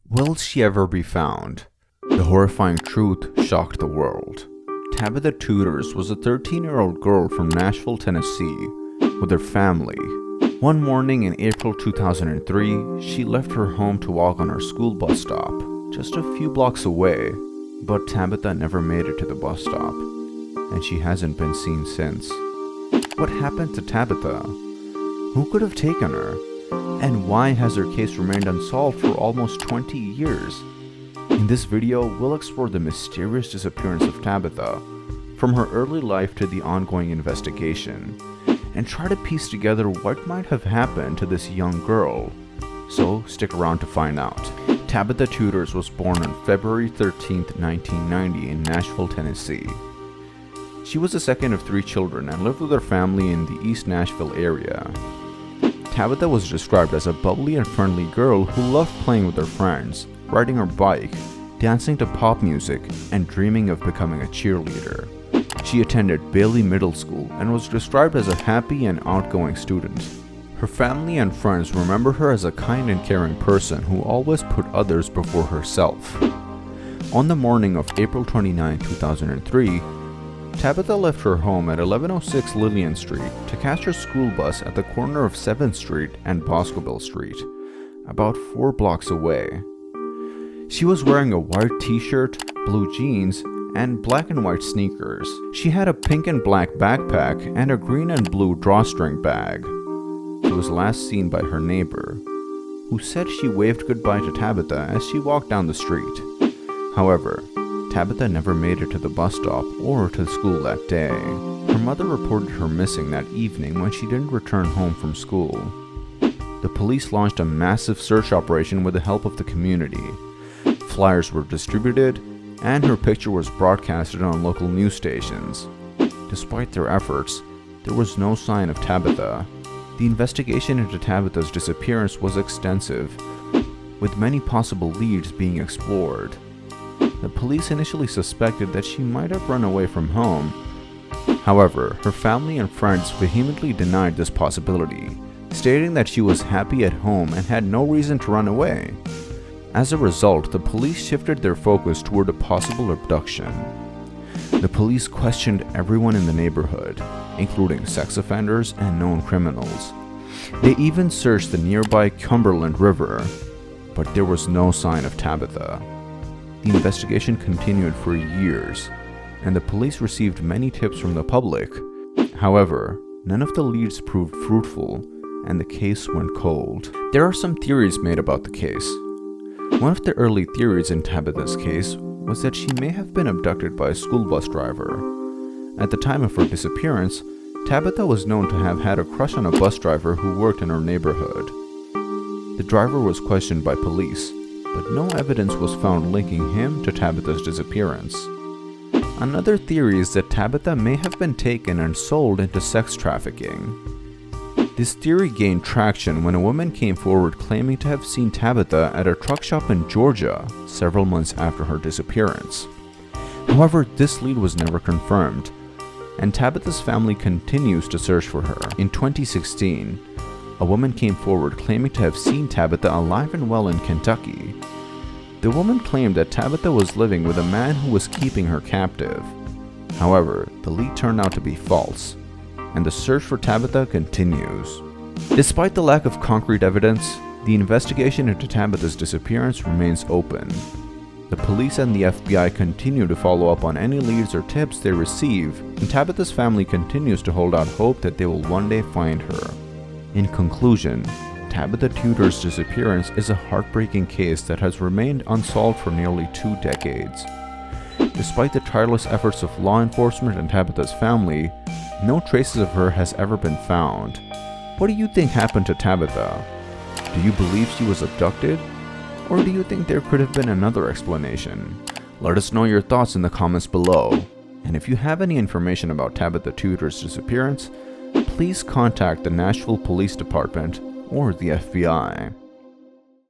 Will she ever be found? The horrifying truth shocked the world. Tabitha Tuders was a 13-year-old girl from Nashville, Tennessee, with her family. One morning in April 2003, she left her home to walk on her school bus stop, just a few blocks away, but Tabitha never made it to the bus stop, and she hasn't been seen since. What happened to Tabitha? Who could have taken her? And why has her case remained unsolved for almost 20 years? In this video, we'll explore the mysterious disappearance of Tabitha, from her early life to the ongoing investigation, and try to piece together what might have happened to this young girl. So stick around to find out. Tabitha Tuders was born on February 13, 1990 in Nashville, Tennessee. She was the second of 3 children and lived with her family in the East Nashville area. Tabitha was described as a bubbly and friendly girl who loved playing with her friends, riding her bike, dancing to pop music, and dreaming of becoming a cheerleader. She attended Bailey Middle School and was described as a happy and outgoing student. Her family and friends remember her as a kind and caring person who always put others before herself. On the morning of April 29, 2003, Tabitha left her home at 1106 Lillian Street to catch her school bus at the corner of 7th Street and Boscobel Street, about 4 blocks away. She was wearing a white t-shirt, blue jeans, and black and white sneakers. She had a pink and black backpack and a green and blue drawstring bag. She was last seen by her neighbor, who said she waved goodbye to Tabitha as she walked down the street. However, Tabitha never made it to the bus stop or to school that day. Her mother reported her missing that evening when she didn't return home from school. The police launched a massive search operation with the help of the community. Flyers were distributed, and her picture was broadcasted on local news stations. Despite their efforts, there was no sign of Tabitha. The investigation into Tabitha's disappearance was extensive, with many possible leads being explored. The police initially suspected that she might have run away from home. However, her family and friends vehemently denied this possibility, stating that she was happy at home and had no reason to run away. As a result, the police shifted their focus toward a possible abduction. The police questioned everyone in the neighborhood, including sex offenders and known criminals. They even searched the nearby Cumberland River, but there was no sign of Tabitha. The investigation continued for years, and the police received many tips from the public. However, none of the leads proved fruitful, and the case went cold. There are some theories made about the case. One of the early theories in Tabitha's case was that she may have been abducted by a school bus driver. At the time of her disappearance, Tabitha was known to have had a crush on a bus driver who worked in her neighborhood. The driver was questioned by police, but no evidence was found linking him to Tabitha's disappearance. Another theory is that Tabitha may have been taken and sold into sex trafficking. This theory gained traction when a woman came forward claiming to have seen Tabitha at a truck shop in Georgia several months after her disappearance. However, this lead was never confirmed, and Tabitha's family continues to search for her. In 2016, a woman came forward claiming to have seen Tabitha alive and well in Kentucky. The woman claimed that Tabitha was living with a man who was keeping her captive. However, the lead turned out to be false, and the search for Tabitha continues. Despite the lack of concrete evidence, the investigation into Tabitha's disappearance remains open. The police and the FBI continue to follow up on any leads or tips they receive, and Tabitha's family continues to hold out hope that they will one day find her. In conclusion, Tabitha Tuders' disappearance is a heartbreaking case that has remained unsolved for nearly 2 decades. Despite the tireless efforts of law enforcement and Tabitha's family, no traces of her has ever been found. What do you think happened to Tabitha? Do you believe she was abducted? Or do you think there could have been another explanation? Let us know your thoughts in the comments below. And if you have any information about Tabitha Tuders' disappearance, please contact the Nashville Police Department or the FBI.